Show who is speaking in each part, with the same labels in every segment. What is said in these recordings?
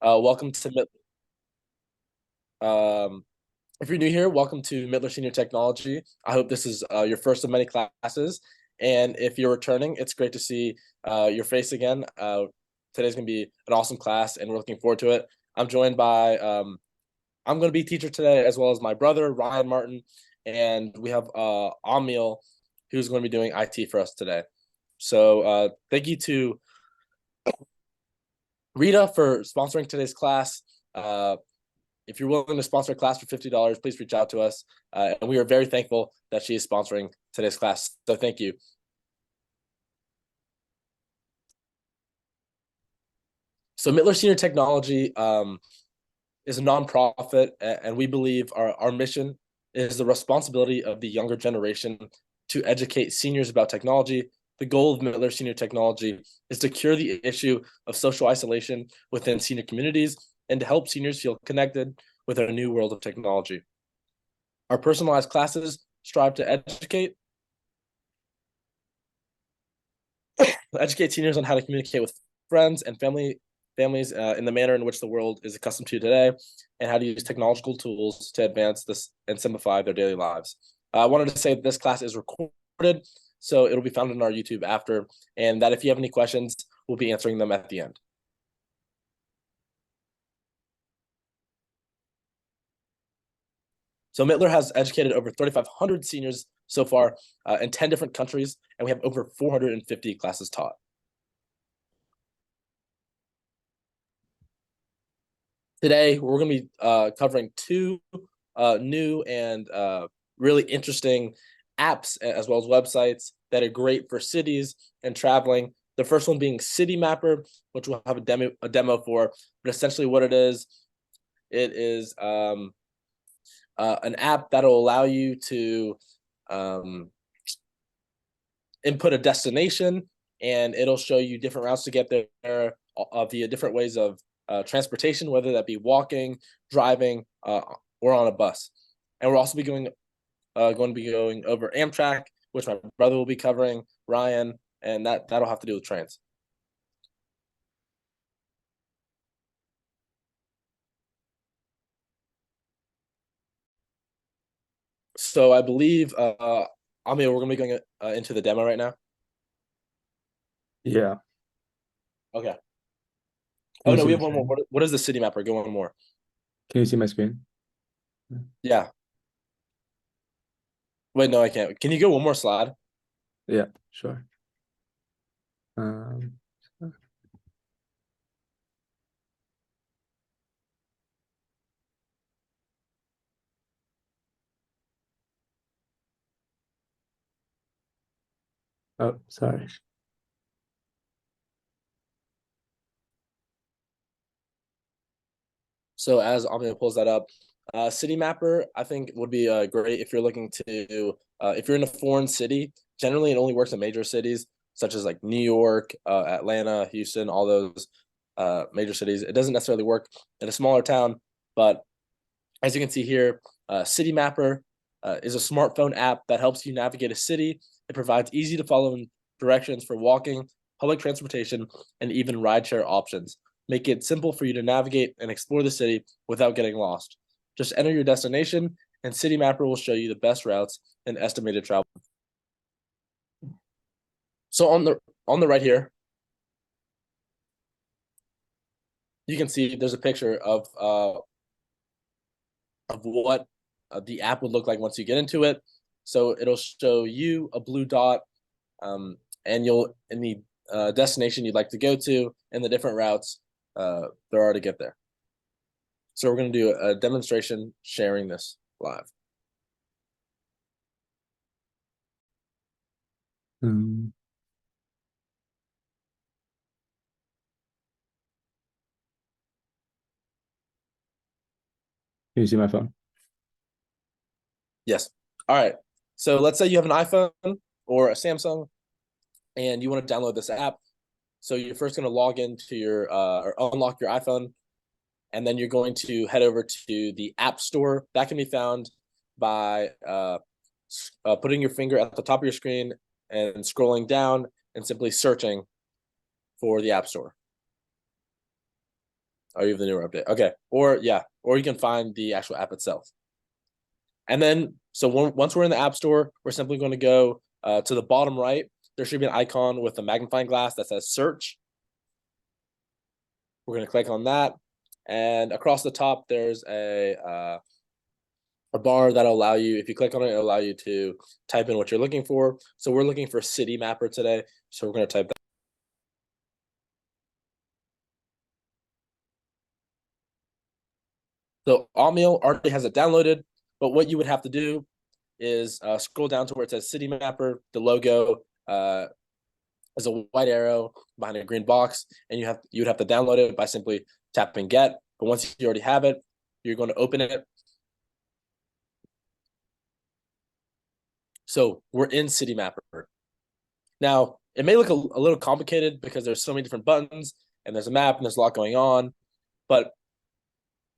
Speaker 1: Welcome to if you're new here, welcome to Mittler Senior Technology. I hope this is your first of many classes. And if you're returning, it's great to see your face again. Today's going to be an awesome class, and we're looking forward to it. I'm joined by, I'm going to be teacher today, as well as my brother, Ryan Martin, and we have Amiel, who's going to be doing IT for us today. So thank you to Rita for sponsoring today's class. If you're willing to sponsor a class for $50, please reach out to us. And we are very thankful that she is sponsoring today's class. So thank you. So Mittler Senior Technology is a nonprofit, and we believe our mission is the responsibility of the younger generation to educate seniors about technology. The goal of Mittler Senior Technology is to cure the issue of social isolation within senior communities and to help seniors feel connected with our new world of technology. Our personalized classes strive to educate seniors on how to communicate with friends and families in the manner in which the world is accustomed to today, and how to use technological tools to advance this and simplify their daily lives. I wanted to say that this class is recorded, so it'll be found on our YouTube after, and that if you have any questions, we'll be answering them at the end. So Mittler has educated over 3,500 seniors so far in 10 different countries, and we have over 450 classes taught. Today, we're going to be covering two new and really interesting apps, as well as websites that are great for cities and traveling. The first one being Citymapper, which we'll have a demo for. But essentially what it is an app that'll allow you to input a destination, and it'll show you different routes to get there via different ways of transportation, whether that be walking, driving, or on a bus. And we'll also be going to be going over Amtrak, which my brother will be covering, Ryan, and that'll have to do with trains. So I believe, Amir, we're going to be going into the demo right now.
Speaker 2: Yeah.
Speaker 1: Okay. Oh no, we have one more. What is the Citymapper? Go one more.
Speaker 2: Can you see my screen?
Speaker 1: Yeah. Wait, no, I can't. Can you go one more slide?
Speaker 2: Yeah, sure. Um, oh, sorry.
Speaker 1: So as Amir pulls that up, Citymapper, I think, would be great if you're looking to, if you're in a foreign city. Generally, it only works in major cities, such as like New York, Atlanta, Houston, all those major cities. It doesn't necessarily work in a smaller town, but as you can see here, Citymapper is a smartphone app that helps you navigate a city. It provides easy to follow directions for walking, public transportation, and even rideshare options. Make it simple for you to navigate and explore the city without getting lost. Just enter your destination, and Citymapper will show you the best routes and estimated travel. So on the right here, you can see there's a picture of what the app would look like once you get into it. So it'll show you a blue dot, and you'll in the destination you'd like to go to and the different routes there are to get there. So we're going to do a demonstration sharing this live.
Speaker 2: Um, can you see my phone?
Speaker 1: Yes. All right. So let's say you have an iPhone or a Samsung and you want to download this app. So you're first going to log into your or unlock your iPhone, and then you're going to head over to the App Store. That can be found by putting your finger at the top of your screen and scrolling down and simply searching for the App Store. Oh, you have the newer update. Okay. Or you can find the actual app itself. And then, so once we're in the App Store, we're simply going to go to the bottom right. There should be an icon with a magnifying glass that says search. We're going to click on that. And across the top, there's a bar that'll allow you, if you click on it, it'll allow you to type in what you're looking for. So we're looking for Citymapper today. So we're going to type that. So Amiel already has it downloaded, but what you would have to do is scroll down to where it says Citymapper. The logo is a white arrow behind a green box, and you would have to download it by simply tapping get. But once you already have it, you're going to open it. So we're in Citymapper. Now, it may look a little complicated because there's so many different buttons and there's a map and there's a lot going on. But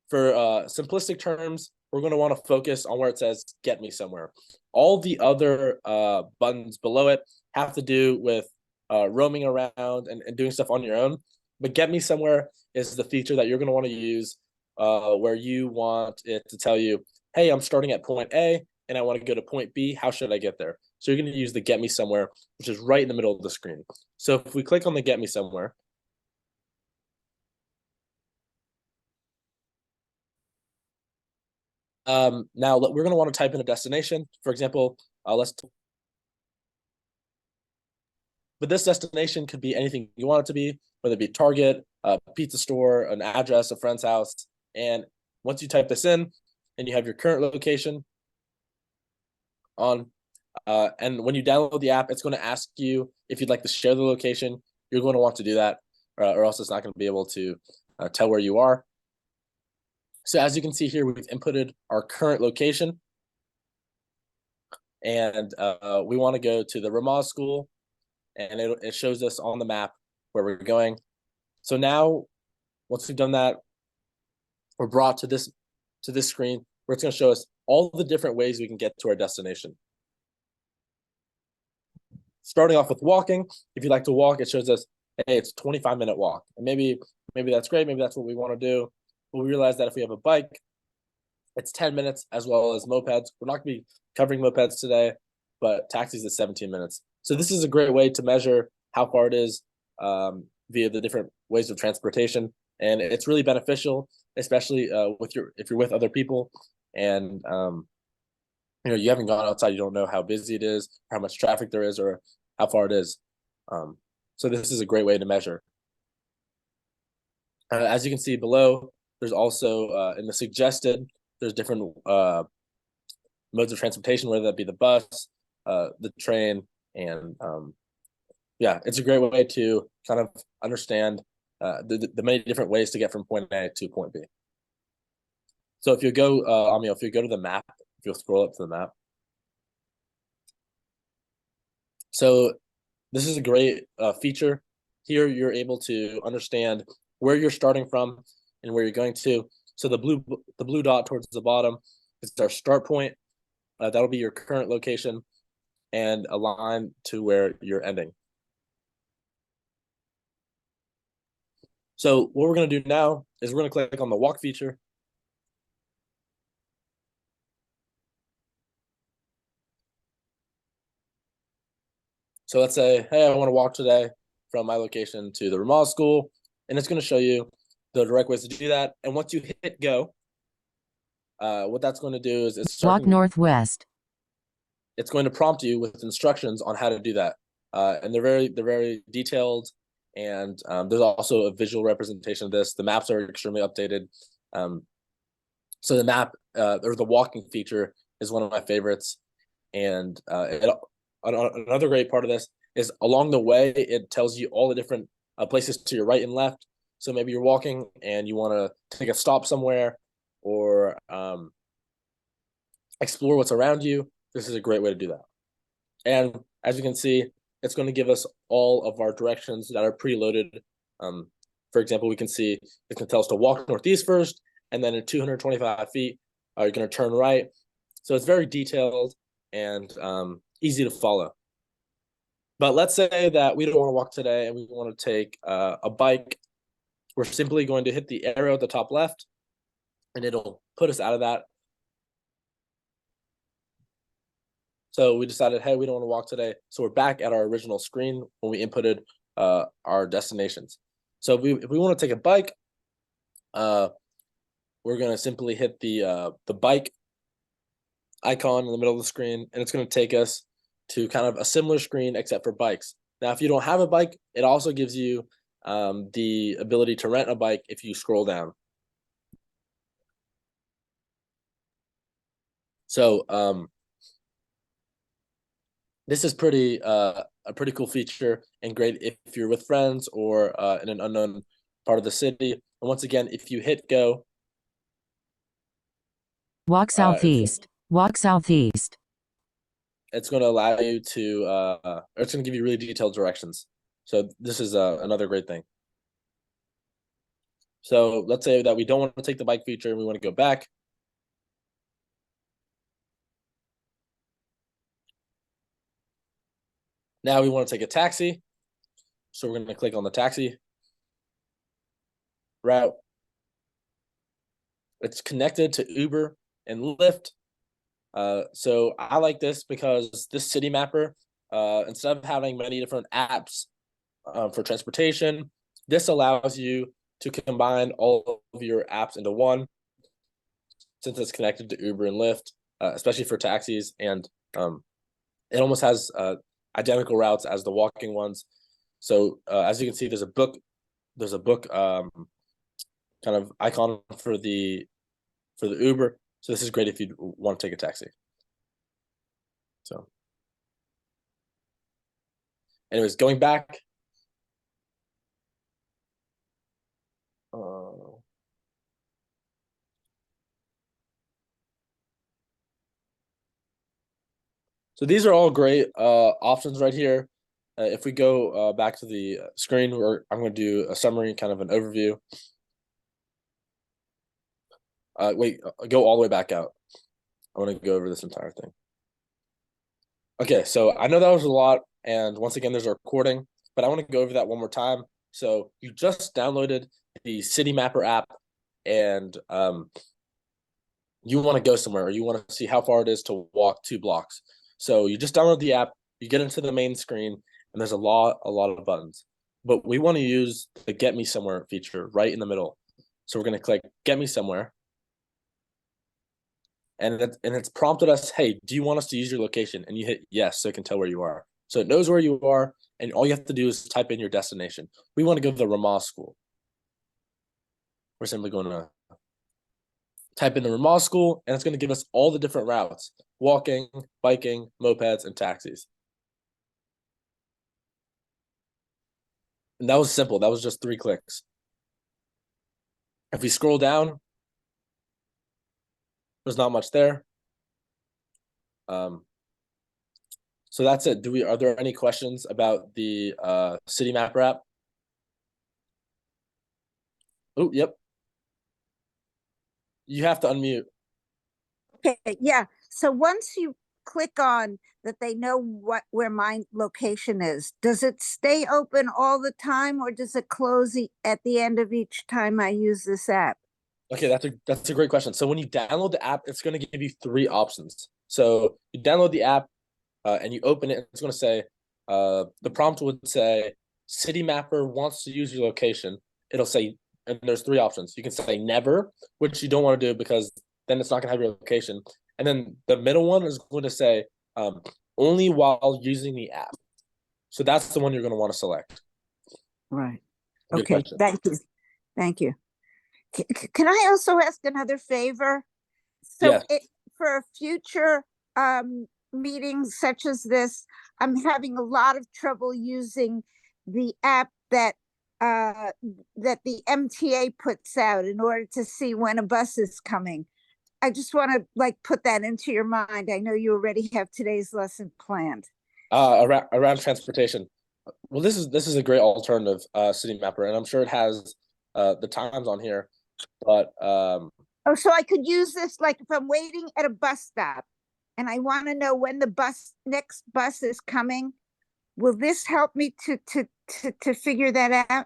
Speaker 1: for simplistic terms, we're going to want to focus on where it says get me somewhere. All the other buttons below it have to do with roaming around and doing stuff on your own. But get me somewhere is the feature that you're going to want to use where you want it to tell you, hey, I'm starting at point A and I want to go to point B. How should I get there? So you're going to use the get me somewhere, which is right in the middle of the screen. So if we click on the get me somewhere, now we're going to want to type in a destination. For example, but this destination could be anything you want it to be, whether it be Target, a pizza store, an address, a friend's house. And once you type this in and you have your current location on, and when you download the app, it's going to ask you if you'd like to share the location. You're going to want to do that, or else it's not going to be able to tell where you are. So as you can see here, we've inputted our current location. And we want to go to the Ramaz school, and it shows us on the map where we're going. So now, once we've done that, we're brought to this screen where it's going to show us all the different ways we can get to our destination. Starting off with walking, if you like to walk, it shows us, hey, it's a 25-minute walk. And maybe that's great. Maybe that's what we want to do. But we realize that if we have a bike, it's 10 minutes, as well as mopeds. We're not going to be covering mopeds today, but taxis is 17 minutes. So this is a great way to measure how far it is via the different ways of transportation. And it's really beneficial, especially if you're with other people and you haven't gone outside, you don't know how busy it is, how much traffic there is, or how far it is. So this is a great way to measure. As you can see below, there's also in the suggested, there's different modes of transportation, whether that be the bus, the train, and it's a great way to kind of understand the many different ways to get from point A to point B. So if you go, if you go to the map, if you'll scroll up to the map. So this is a great feature. Here you're able to understand where you're starting from and where you're going to. So the blue dot towards the bottom is our start point. That'll be your current location, and a line to where you're ending. So what we're going to do now is we're going to click on the walk feature. So let's say, hey, I want to walk today from my location to the Ramaz school, and it's going to show you the direct ways to do that. And once you hit go, what that's going to do is
Speaker 3: walk northwest.
Speaker 1: It's going to prompt you with instructions on how to do that, and they're very detailed. And there's also a visual representation of this. The maps are extremely updated. So the map or the walking feature is one of my favorites. And another great part of this is along the way, it tells you all the different places to your right and left. So maybe you're walking and you want to take a stop somewhere or explore what's around you. This is a great way to do that. And as you can see, it's going to give us all of our directions that are preloaded. For example, we can see it can tell us to walk northeast first, and then at 225 feet, you're going to turn right. So it's very detailed and easy to follow. But let's say that we don't want to walk today and we want to take a bike. we're simply going to hit the arrow at the top left, and it'll put us out of that. So we decided, hey, we don't want to walk today. So we're back at our original screen when we inputted our destinations. So if we want to take a bike, we're going to simply hit the bike icon in the middle of the screen, and it's going to take us to kind of a similar screen except for bikes. Now, if you don't have a bike, it also gives you the ability to rent a bike if you scroll down. So this is a pretty cool feature and great if you're with friends or in an unknown part of the city. And once again, if you hit go,
Speaker 3: walk southeast. Walk southeast.
Speaker 1: It's going to allow you to, or it's going to give you really detailed directions. So this is another great thing. So let's say that we don't want to take the bike feature and we want to go back. Now we want to take a taxi. So we're going to click on the taxi route. It's connected to Uber and Lyft. So I like this because this Citymapper, instead of having many different apps for transportation, this allows you to combine all of your apps into one, since it's connected to Uber and Lyft, especially for taxis. And it almost has identical routes as the walking ones. So as you can see, there's a book kind of icon for the Uber. So this is great if you want to take a taxi. So anyways, going back. So these are all great options right here. If we go back to the screen, I'm going to do a summary, kind of an overview. Wait, go all the way back out. I want to go over this entire thing. Okay, so I know that was a lot, and once again, there's a recording, but I want to go over that one more time. So you just downloaded the Citymapper app, and you want to go somewhere, or you want to see how far it is to walk 2 blocks. So you just download the app, you get into the main screen, and there's a lot of buttons. But we want to use the Get Me Somewhere feature right in the middle. So we're going to click Get Me Somewhere. And it's prompted us, hey, do you want us to use your location? And you hit yes, so it can tell where you are. So it knows where you are, and all you have to do is type in your destination. We want to go to the Ramah School. We're simply going to type in the Ramah School, and it's going to give us all the different routes: walking, biking, mopeds, and taxis. And that was simple. That was just 3 clicks. If we scroll down, there's not much there. So that's it. Are there any questions about the Citymapper app? Oh, yep. You have to unmute.
Speaker 4: Okay, yeah. So once you click on that, they know where my location is. Does it stay open all the time, or does it close at the end of each time I use this app?
Speaker 1: Okay, that's a great question. So when you download the app, it's going to give you 3 options. So you download the app and you open it. It's going to say the prompt would say Citymapper wants to use your location. It'll say, and there's 3 options. You can say never, which you don't want to do because then it's not going to have your location. And then the middle one is going to say only while using the app. So that's the one you're going to want to select.
Speaker 4: Right.
Speaker 1: Good
Speaker 4: Okay.
Speaker 1: question.
Speaker 4: Thank you. Thank you. Can I also ask another favor? So
Speaker 1: Yeah.
Speaker 4: For a future meetings such as this, I'm having a lot of trouble using the app that the MTA puts out in order to see when a bus is coming. I just want to put that into your mind. I know you already have today's lesson planned.
Speaker 1: Around transportation. Well, this is a great alternative, Citymapper, and I'm sure it has the times on here. But
Speaker 4: oh, so I could use this if I'm waiting at a bus stop and I want to know when the next bus is coming. Will this help me to figure that out?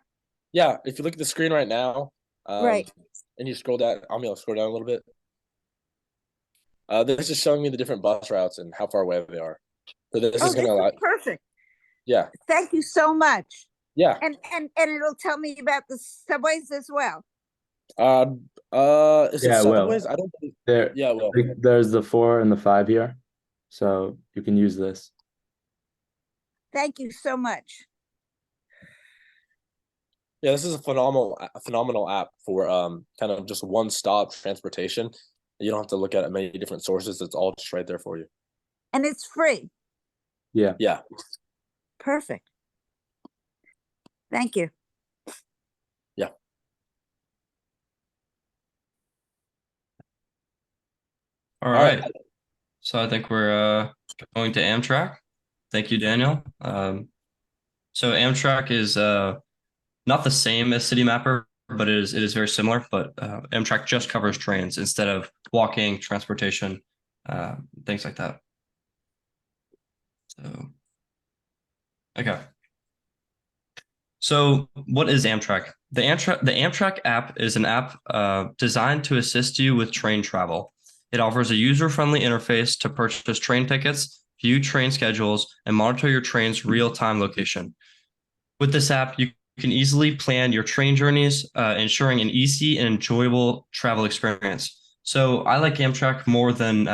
Speaker 1: Yeah, if you look at the screen right now,
Speaker 4: Right.
Speaker 1: and you scroll down, scroll down a little bit. This is showing me the different bus routes and how far away they are. So this
Speaker 4: Oh,
Speaker 1: is
Speaker 4: this
Speaker 1: gonna allow,
Speaker 4: is perfect.
Speaker 1: yeah,
Speaker 4: Thank you so much.
Speaker 1: yeah.
Speaker 4: And it'll tell me about the subways as well.
Speaker 1: Is it
Speaker 2: Yeah,
Speaker 1: subways?
Speaker 2: well,
Speaker 1: I don't believe.
Speaker 2: there,
Speaker 1: Yeah, well,
Speaker 2: there's the 4 and the 5 here, so you can use this.
Speaker 4: Thank you so much.
Speaker 1: yeah. This is a phenomenal app for kind of just one stop transportation. You don't have to look at many different sources. It's all just right there for you.
Speaker 4: And it's free.
Speaker 2: Yeah.
Speaker 1: Yeah.
Speaker 4: Perfect. Thank you.
Speaker 1: Yeah.
Speaker 5: All right. So I think we're going to Amtrak. Thank you, Daniel. So Amtrak is not the same as Citymapper, but it is very similar. But Amtrak just covers trains instead of walking, transportation, things like that. So, okay. So what is Amtrak? The Amtrak app is an app designed to assist you with train travel. It offers a user-friendly interface to purchase train tickets, view train schedules, and monitor your train's real-time location. With this app, you can easily plan your train journeys, ensuring an easy and enjoyable travel experience. So I like Amtrak more than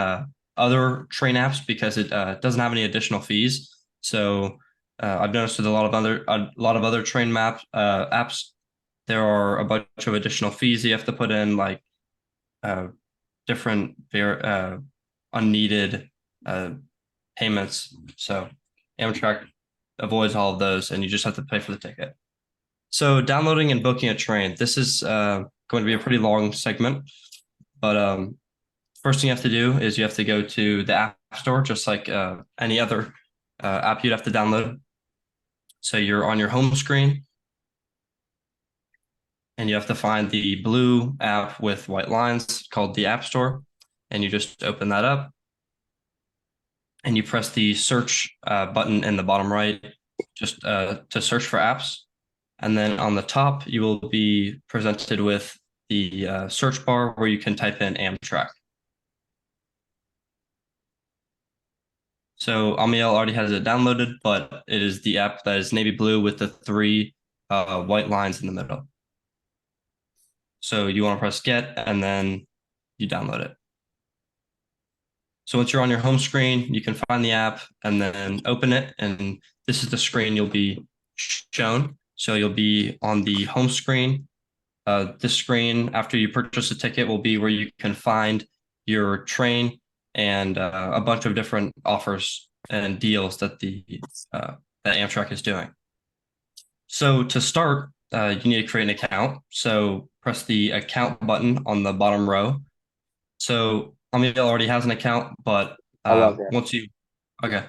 Speaker 5: other train apps because it doesn't have any additional fees. So I've noticed with a lot of other train map apps, there are a bunch of additional fees you have to put in, like different unneeded payments. So Amtrak avoids all of those, and you just have to pay for the ticket. So downloading and booking a train. This is going to be a pretty long segment, but first thing you have to do is you have to go to the App Store, just like any other app you'd have to download. So you're on your home screen, and you have to find the blue app with white lines called the App Store, and you just open that up, and you press the search button in the bottom right, just to search for apps. And then on the top, you will be presented with the search bar where you can type in Amtrak. So Amiel already has it downloaded, but it is the app that is navy blue with the 3 white lines in the middle. So you want to press get, and then you download it. So once you're on your home screen, you can find the app and then open it. And this is the screen you'll be shown. So you'll be on the home screen. This screen, after you purchase a ticket, will be where you can find your train and a bunch of different offers and deals that that Amtrak is doing. So to start, you need to create an account. So press the account button on the bottom row. So Amiel already has an account, but once you, okay.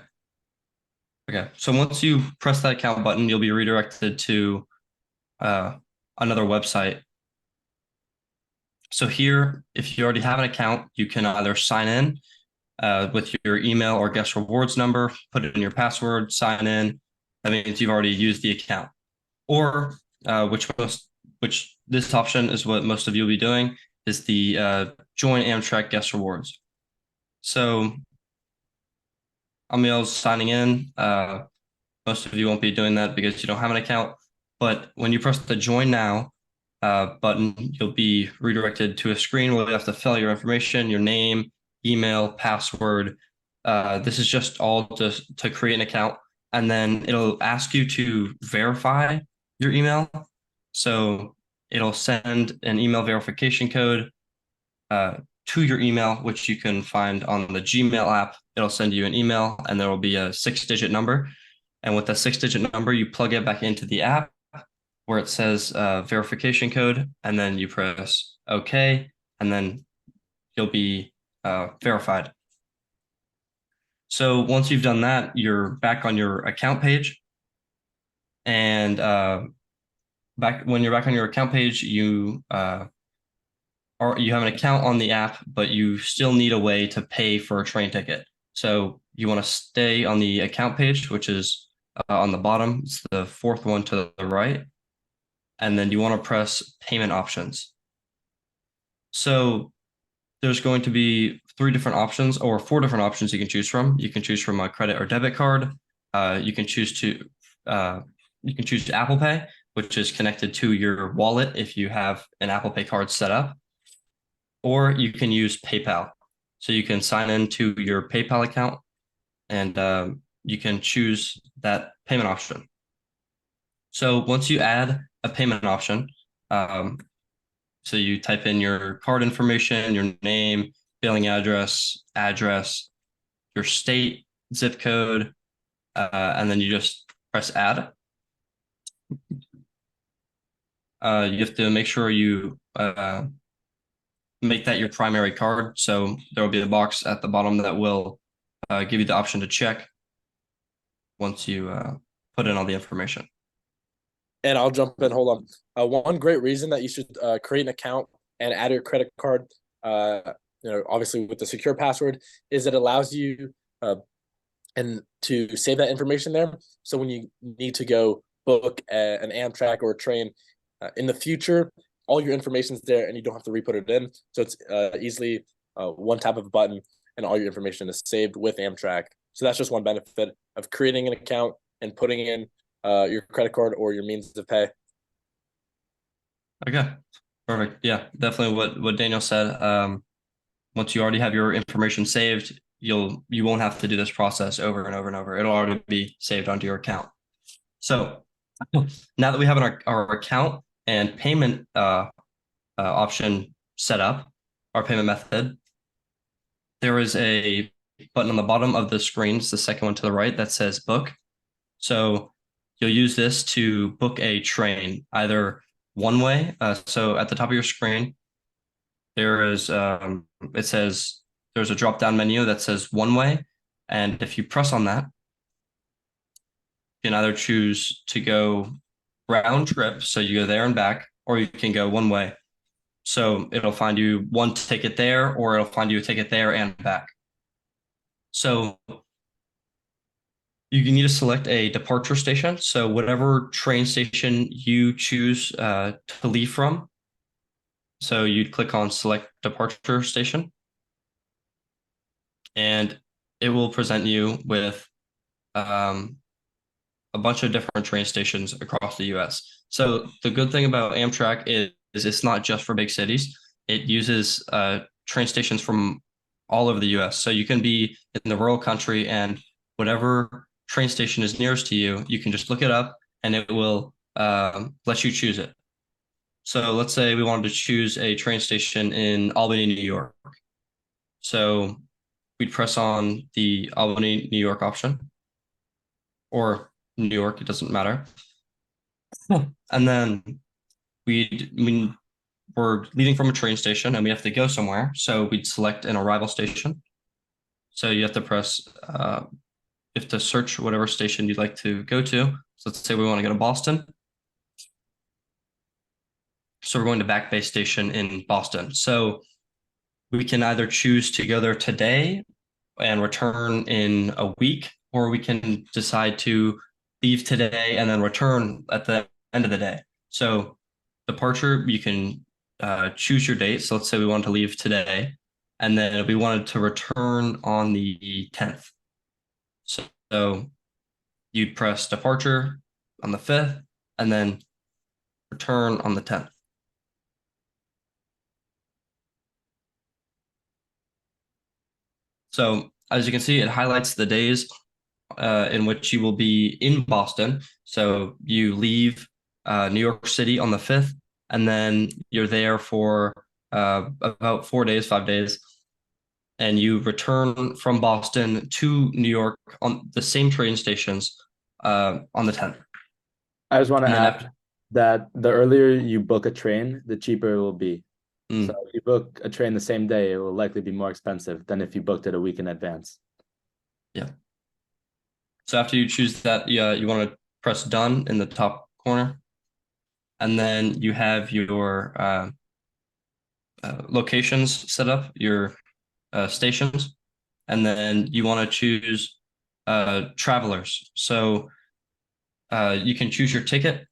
Speaker 5: So once you press that account button, you'll be redirected to another website. So here, if you already have an account, you can either sign in with your email or guest rewards number, put in your password, sign in. That means you've already used the account. Or which this option is what most of you will be doing, is the join Amtrak guest rewards. So Amiel's signing in. Most of you won't be doing that because you don't have an account. But when you press the join now button, you'll be redirected to a screen where you have to fill your information, your name, email, password. This is just all just to create an account. And then it'll ask you to verify your email. So it'll send an email verification code to your email, which you can find on the Gmail app. It'll send you an email, and there will be a 6-digit number. And with the 6-digit number, you plug it back into the app where it says verification code, and then you press OK, and then you'll be verified. So once you've done that, you're back on your account page. And when you're back on your account page, you have an account on the app, but you still need a way to pay for a train ticket. So you want to stay on the account page, which is on the bottom. It's the 4th one to the right. and then you want to press payment options. So there's going to be 3 different options or 4 different options you can choose from. You can choose from a credit or debit card. You can choose Apple Pay, which is connected to your wallet if you have an Apple Pay card set up, or you can use PayPal. So you can sign into your PayPal account and you can choose that payment option. So once you add a payment option, so you type in your card information, your name, billing address, your state, zip code, and then you just press add. You have to make sure you make that your primary card. So there will be a box at the bottom that will give you the option to check once you put in all the information.
Speaker 1: And I'll jump in. Hold on. One great reason that you should create an account and add your credit card, obviously with the secure password, is it allows you and to save that information there. So when you need to go book an Amtrak or a train in the future, all your information's there and you don't have to re-put it in. So it's easily one tap of a button and all your information is saved with Amtrak. So that's just one benefit of creating an account and putting in your credit card or your means of pay.
Speaker 5: Okay, perfect. Yeah, definitely what Daniel said. Once you already have your information saved, you won't have to do this process over and over and over. It'll already be saved onto your account. So now that we have our account and payment option set up, our payment method, there is a button on the bottom of the screen. It's the second one to the right that says book. So you'll use this to book a train, either one way. So at the top of your screen, there is it says there's a drop down menu that says one way, and if you press on that, you can either choose to go round trip, so you go there and back, or you can go one way. So it'll find you one ticket there, or it'll find you a ticket there and back. So you need to select a departure station. So whatever train station you choose to leave from. So you'd click on select departure station, and it will present you with a bunch of different train stations across the US. So the good thing about Amtrak is it's not just for big cities. It uses train stations from all over the US. So you can be in the rural country, and whatever train station is nearest to you, you can just look it up and it will let you choose it. So let's say we wanted to choose a train station in Albany, New York. So we'd press on the Albany, New York option, or New York, it doesn't matter. And then we're leaving from a train station and we have to go somewhere. So we'd select an arrival station. So you have to press, you have to search whatever station you'd like to go to. So let's say we want to go to Boston. So we're going to Backstage Station in Boston. So we can either choose to go there today and return in a week, or we can decide to leave today and then return at the end of the day. So departure, you can choose your date. So let's say we want to leave today, and then we wanted to return on the 10th. So you'd press departure on the 5th and then return on the 10th. So as you can see, it highlights the days in which you will be in Boston. So you leave New York City on the 5th, and then you're there for about 4 days, 5 days, and you return from Boston to New York on the same train stations on the 10th.
Speaker 2: I just want to add that the earlier you book a train, the cheaper it will be. So if you book a train the same day, it will likely be more expensive than if you booked it a week in advance.
Speaker 5: Yeah. So after you choose that, you want to press done in the top corner. And then you have your locations set up, your stations. And then you want to choose travelers. So you can choose your ticket.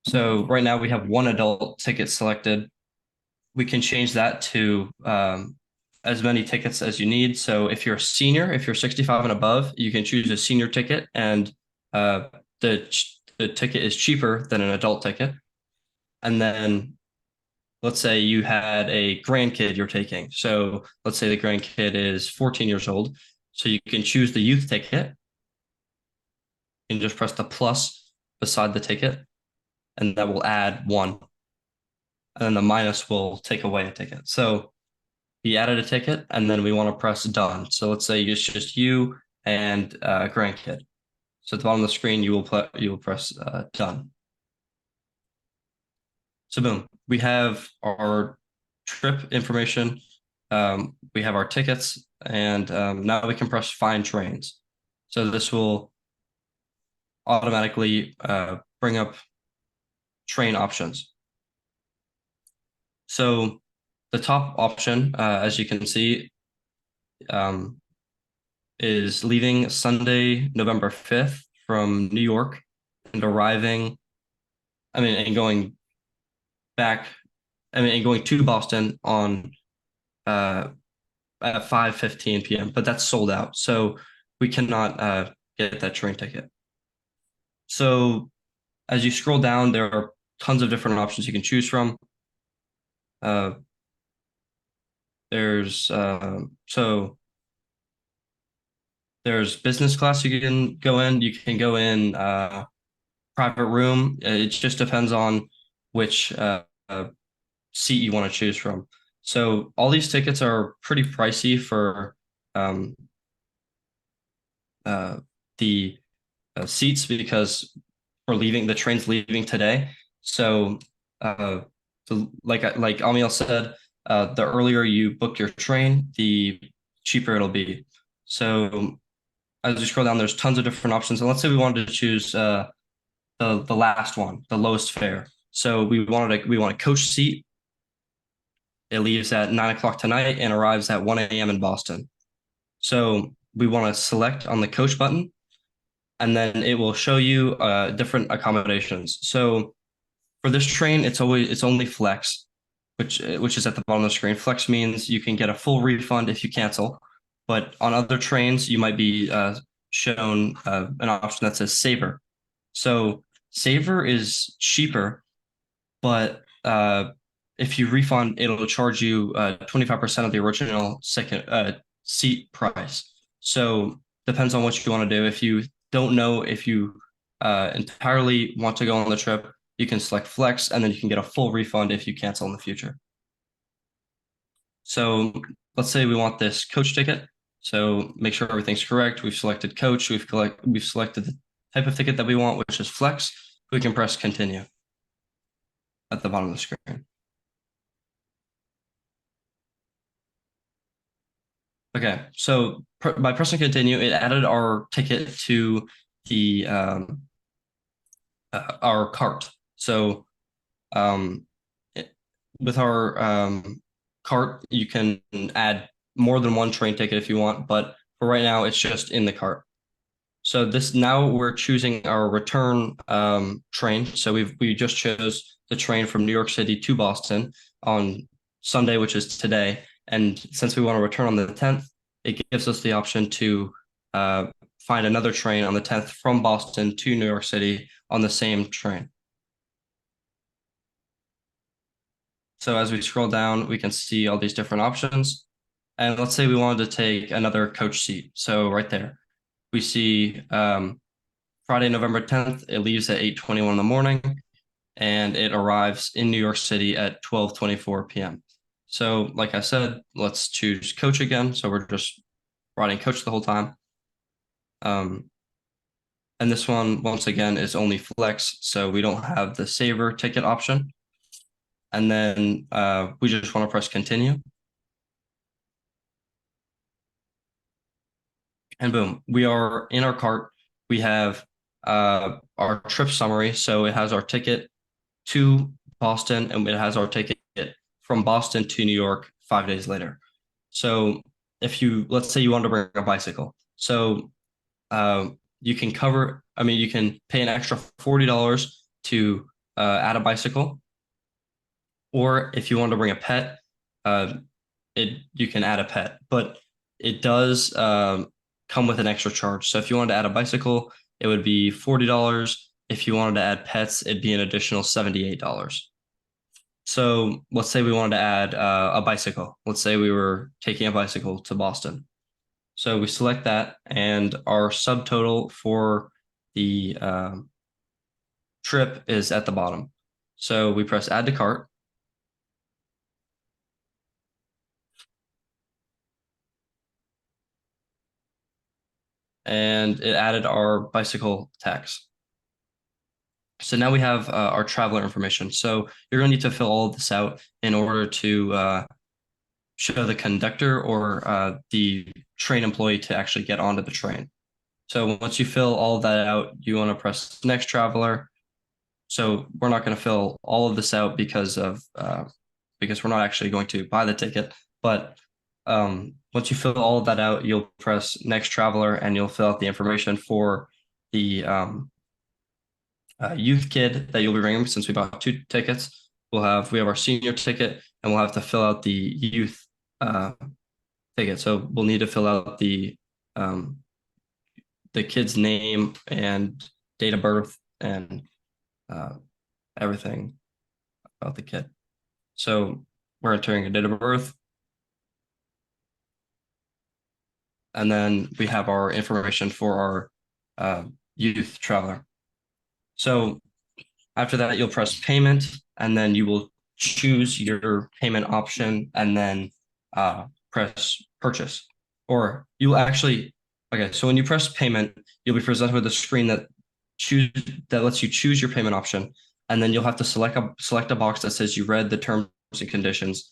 Speaker 5: So right now we have one adult ticket selected. We can change that to as many tickets as you need. So if you're a senior, if you're 65 and above, you can choose a senior ticket, and the ticket is cheaper than an adult ticket. And then let's say you had a grandkid you're taking. So let's say the grandkid is 14 years old. So you can choose the youth ticket and just press the plus beside the ticket, and that will add one. And then the minus will take away a ticket. So he added a ticket, and then we want to press done. So let's say it's just you and grandkid. So at the bottom of the screen, you will press done. So boom, we have our trip information. We have our tickets, and now we can press find trains. So this will automatically bring up train options. So the top option, as you can see, is leaving Sunday, November 5th from New York and arriving, and going back, and going to Boston on at 5:15 p.m., but that's sold out. So we cannot get that train ticket. So as you scroll down, there are tons of different options you can choose from. There's business class you can go in. You can go in private room. It just depends on which seat you want to choose from. So all these tickets are pretty pricey for the seats, because the train's leaving today. So like Amiel said, the earlier you book your train, the cheaper it'll be. So as you scroll down, there's tons of different options. And let's say we wanted to choose the last one, the lowest fare. So we want a coach seat. It leaves at 9 o'clock tonight and arrives at 1 a.m. in Boston. So we want to select on the coach button, and then it will show you different accommodations. So for this train, it's only flex, which is at the bottom of the screen. Flex means you can get a full refund if you cancel, but on other trains you might be shown an option that says saver. So saver is cheaper, but if you refund, it'll charge you 25% of the original second seat price. So depends on what you want to do. If you don't know if you entirely want to go on the trip, you can select flex, and then you can get a full refund if you cancel in the future. So let's say we want this coach ticket. So make sure everything's correct. We've selected coach. We've selected the type of ticket that we want, which is flex. We can press continue at the bottom of the screen. Okay, so by pressing continue, it added our ticket to the our cart. So with our cart, you can add more than one train ticket if you want, but for right now, it's just in the cart. So now we're choosing our return train. So we just chose the train from New York City to Boston on Sunday, which is today. And since we want to return on the 10th, it gives us the option to find another train on the 10th from Boston to New York City on the same train. So as we scroll down, we can see all these different options. And let's say we wanted to take another coach seat. So right there, we see Friday, November 10th, it leaves at 8:21 in the morning, and it arrives in New York City at 12:24 p.m. So like I said, let's choose coach again. So we're just riding coach the whole time. And this one, once again, is only flex. So we don't have the saver ticket option. And then we just want to press continue. And boom, we are in our cart. We have our trip summary. So it has our ticket to Boston, and it has our ticket from Boston to New York 5 days later. So let's say you want to bring a bicycle. So you can pay an extra $40 to add a bicycle, or if you want to bring a pet, you can add a pet, but it does come with an extra charge. So if you wanted to add a bicycle, it would be $40. If you wanted to add pets, it'd be an additional $78. So let's say we wanted to add a bicycle. Let's say we were taking a bicycle to Boston. So we select that, and our subtotal for the trip is at the bottom. So we press add to cart. And it added our bicycle tax. So now we have our traveler information. So you're going to need to fill all of this out in order to show the conductor or the train employee to actually get onto the train. So once you fill all of that out, you want to press next traveler. So we're not going to fill all of this out because we're not actually going to buy the ticket. But once you fill all of that out, you'll press next traveler, and you'll fill out the information for the youth kid that you'll be bringing. Since we bought 2 tickets, we have our senior ticket, and we'll have to fill out the youth ticket. So we'll need to fill out the kid's name and date of birth and everything about the kid. So we're entering a date of birth. And then we have our information for our youth traveler. So after that, you'll press payment, and then you will choose your payment option, and then press purchase. Or you will actually, okay, so when you press payment, you'll be presented with a screen that lets you choose your payment option, and then you'll have to select a box that says you read the terms and conditions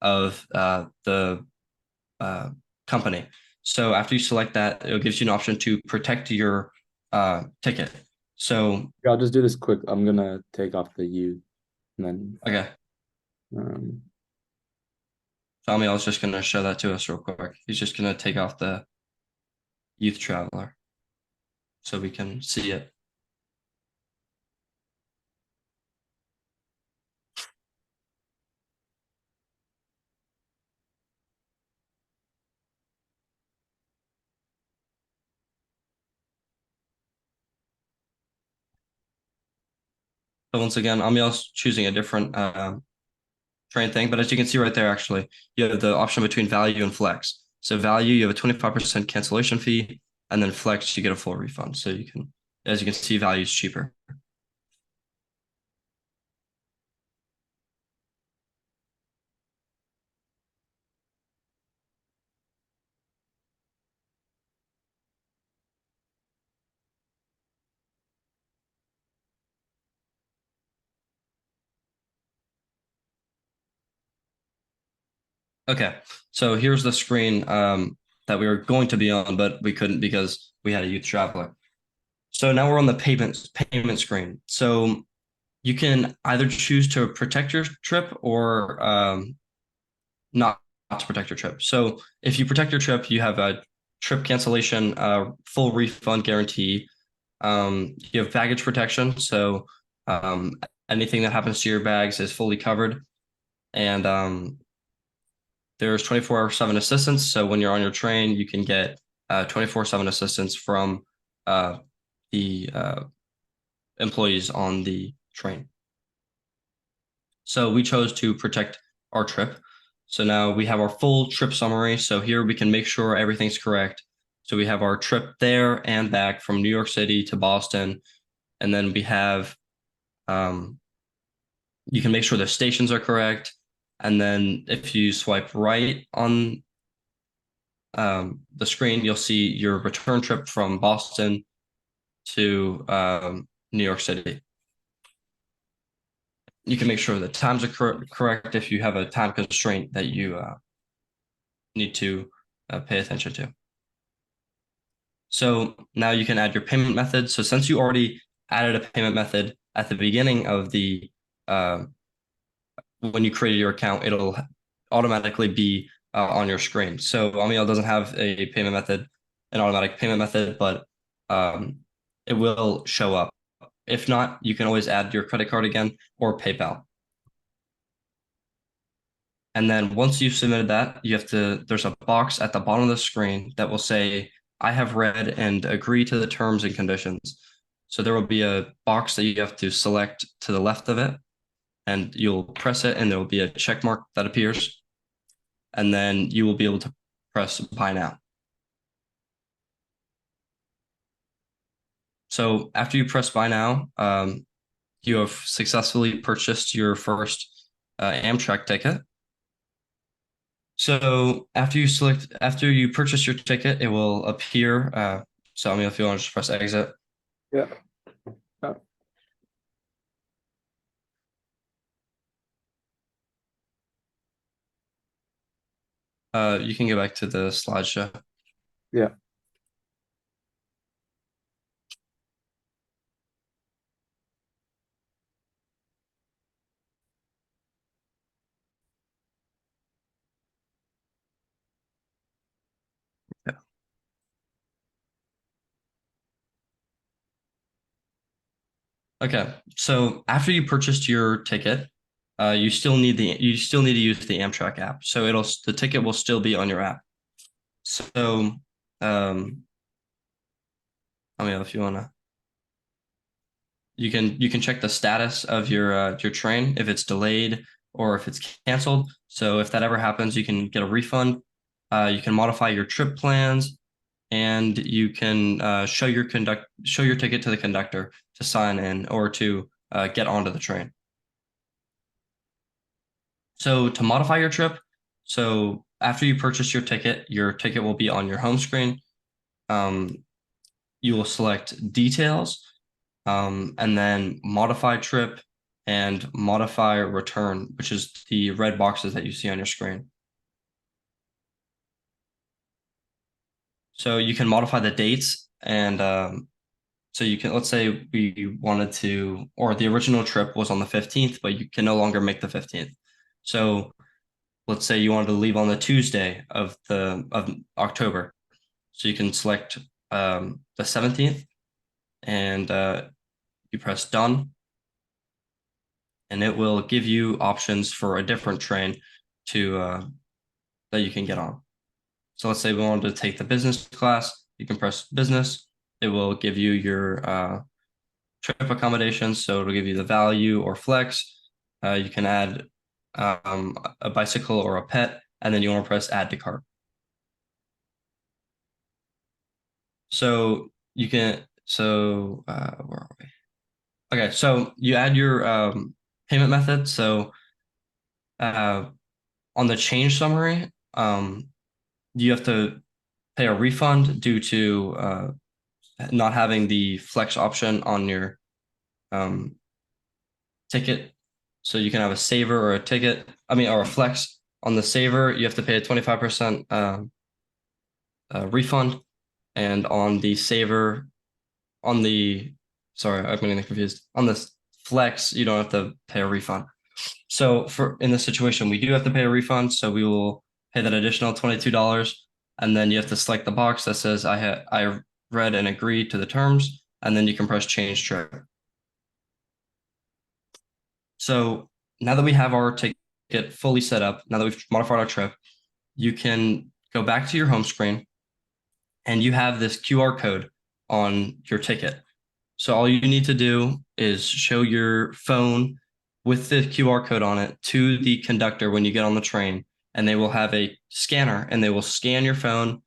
Speaker 5: of the company. So after you select that, it gives you an option to protect your ticket. So
Speaker 2: I'll just do this quick. I'm gonna take off the U, and then
Speaker 5: okay. So Amiel's just gonna show that to us real quick. He's just gonna take off the youth traveler so we can see it. So once again, Amiel's choosing a different train thing, but as you can see right there, actually, you have the option between value and flex. So value, you have a 25% cancellation fee, and then flex, you get a full refund. So you can, as you can see, value is cheaper. Okay, so here's the screen that we were going to be on, but we couldn't because we had a youth traveler. So now we're on the payment screen. So you can either choose to protect your trip or not to protect your trip. So if you protect your trip, you have a trip cancellation, full refund guarantee. You have baggage protection. So anything that happens to your bags is fully covered. And there's 24/7 assistance. So when you're on your train, you can get 24/7 assistance from the employees on the train. So we chose to protect our trip. So now we have our full trip summary. So here we can make sure everything's correct. So we have our trip there and back from New York City to Boston. And then we have, you can make sure the stations are correct. And then if you swipe right on the screen, you'll see your return trip from Boston to New York City. You can make sure the times are correct if you have a time constraint that you need to pay attention to. So now you can add your payment method. So since you already added a payment method at the beginning of the when you created your account, it'll automatically be on your screen. So Amiel doesn't have a payment method, an automatic payment method, but it will show up If not, you can always add your credit card again or PayPal. And then once you've submitted that, there's a box at the bottom of the screen that will say, I have read and agree to the terms and conditions. So there will be a box that you have to select to the left of it, and you'll press it and there will be a check mark that appears. And then you will be able to press buy now. So after you press buy now, you have successfully purchased your first Amtrak ticket. So after you purchase your ticket, it will appear. So I mean, if you want to just press exit.
Speaker 2: Yeah. Oh.
Speaker 5: You can go back to the slideshow.
Speaker 2: Yeah.
Speaker 5: Okay, so after you purchased your ticket, you still need to use the Amtrak app. So the ticket will still be on your app. So, I mean, if you wanna, you can check the status of your train if it's delayed or if it's canceled. So if that ever happens, you can get a refund. You can modify your trip plans, and you can show your ticket to the conductor to sign in or to get onto the train. So to modify your trip, so after you purchase your ticket will be on your home screen. You will select details, and then modify trip and modify return, which is the red boxes that you see on your screen. So you can modify the dates, and so you can, let's say we wanted to, or the original trip was on the 15th, but you can no longer make the 15th. So let's say you wanted to leave on the Tuesday of October. So you can select the 17th, and you press done, and it will give you options for a different train to that you can get on. So let's say we wanted to take the business class, you can press business. It will give you your trip accommodations. So it'll give you the value or flex. You can add a bicycle or a pet, and then you want to press add to cart. So you can, where are we? Okay, so you add your payment method. So on the change summary, you have to pay a refund due to not having the flex option on your ticket. So you can have a saver or a ticket, or a flex. On the saver, you have to pay a 25% refund. And on the saver, sorry, I'm getting confused. On the flex, you don't have to pay a refund. So in this situation, we do have to pay a refund. So we will pay that additional $22. And then you have to select the box that says I read and agree to the terms, and then you can press change trip. So now that we have our ticket fully set up, now that we've modified our trip, you can go back to your home screen, and you have this QR code on your ticket. So all you need to do is show your phone with the QR code on it to the conductor when you get on the train, and they will have a scanner, and they will scan your phone,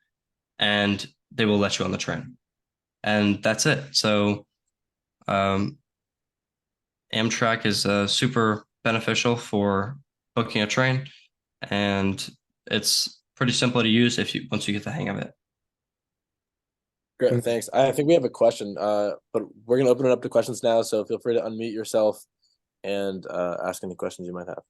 Speaker 5: and they will let you on the train. And that's it. So Amtrak is super beneficial for booking a train, and it's pretty simple to use once you get the hang of it.
Speaker 1: Great, thanks. I think we have a question, but we're gonna open it up to questions now. So feel free to unmute yourself and ask any questions you might have.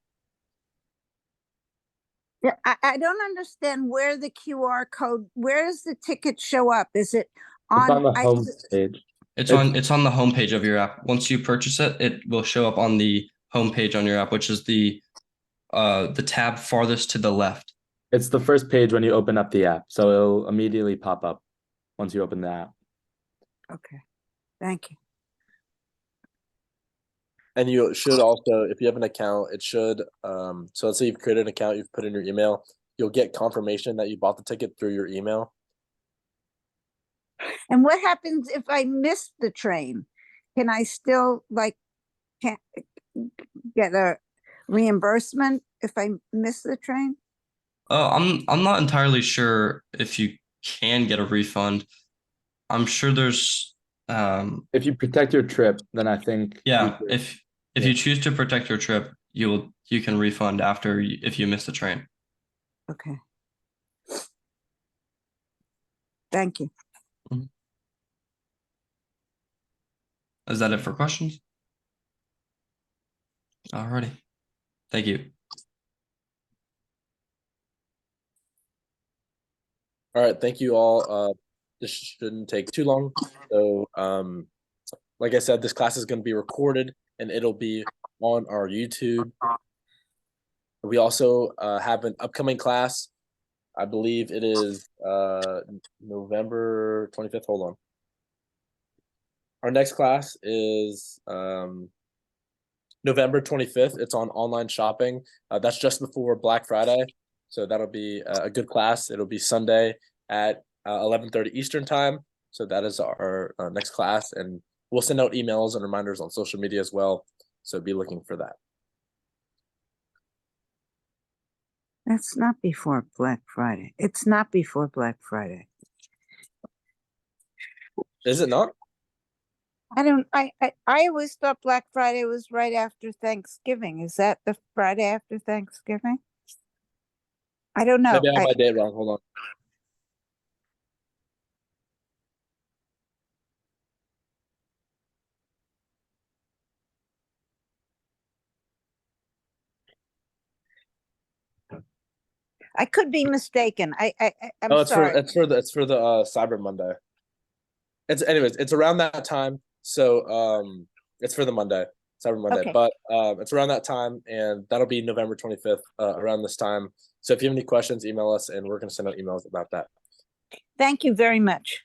Speaker 4: Yeah, I don't understand where the QR code, where does the ticket show up? Is it
Speaker 2: It's on the
Speaker 4: I-
Speaker 2: home page.
Speaker 5: It's on the homepage of your app. Once you purchase it, it will show up on the homepage on your app, which is the tab farthest to the left.
Speaker 2: It's the first page when you open up the app, so it'll immediately pop up once you open the app.
Speaker 4: Okay, thank you.
Speaker 1: And you should also, if you have an account, it should, so let's say you've created an account, you've put in your email, you'll get confirmation that you bought the ticket through your email.
Speaker 4: And what happens if I miss the train? Can I still can't get a reimbursement if I miss the train?
Speaker 5: I'm not entirely sure if you can get a refund. I'm sure there's
Speaker 2: If you protect your trip, then I think
Speaker 5: if you choose to protect your trip, you can refund if you miss the train.
Speaker 4: Okay. Thank you.
Speaker 5: Is that it for questions? Alrighty. Thank you.
Speaker 1: All right, thank you all. This shouldn't take too long. So, like I said, this class is going to be recorded and it'll be on our YouTube. We also have an upcoming class. I believe it is November 25th. Hold on. Our next class is November 25th. It's on online shopping. That's just before Black Friday. So that'll be a good class. It'll be Sunday at 11:30 Eastern time. So that is our next class. And we'll send out emails and reminders on social media as well. So be looking for that.
Speaker 4: That's not before Black Friday. It's not before Black Friday.
Speaker 1: Is it not?
Speaker 4: I always thought Black Friday was right after Thanksgiving. Is that the Friday after Thanksgiving? I don't know.
Speaker 1: Maybe I have my date wrong. Hold on.
Speaker 4: I could be mistaken. I'm sorry.
Speaker 1: It's for the Cyber Monday. It's around that time. So it's for the Monday, Cyber Monday.
Speaker 4: Okay.
Speaker 1: But it's around that time, and that'll be November 25th, around this time. So if you have any questions, email us, and we're gonna send out emails about that.
Speaker 4: Thank you very much.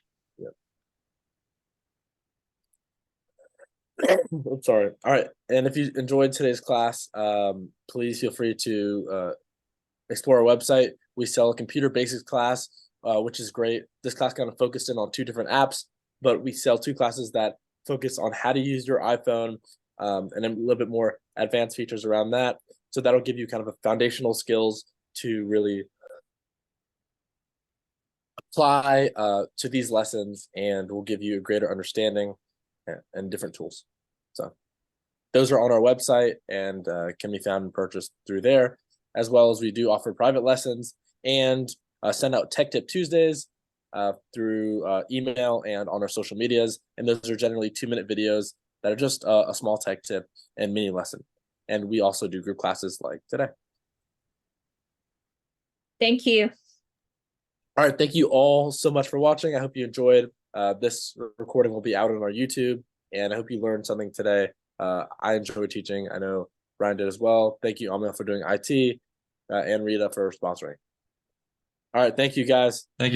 Speaker 1: I'm sorry. All right. And if you enjoyed today's class, please feel free to explore our website. We sell a computer basics class, which is great. This class kind of focused in on 2 different apps, but we sell 2 classes that focus on how to use your iPhone, and then a little bit more advanced features around that. So that'll give you kind of a foundational skills to really apply to these lessons, and will give you a greater understanding and different tools. So those are on our website and can be found and purchased through there, as well as we do offer private lessons and send out Tech Tip Tuesdays through email and on our social medias. And those are generally 2-minute videos that are just a small tech tip and mini lesson. And we also do group classes like today.
Speaker 6: Thank you.
Speaker 1: All right. Thank you all so much for watching. I hope you enjoyed. This recording will be out on our YouTube, and I hope you learned something today. I enjoyed teaching. I know Ryan did as well. Thank you, Amiel, for doing IT, and Rita for sponsoring. All right. Thank you, guys.
Speaker 5: Thank you.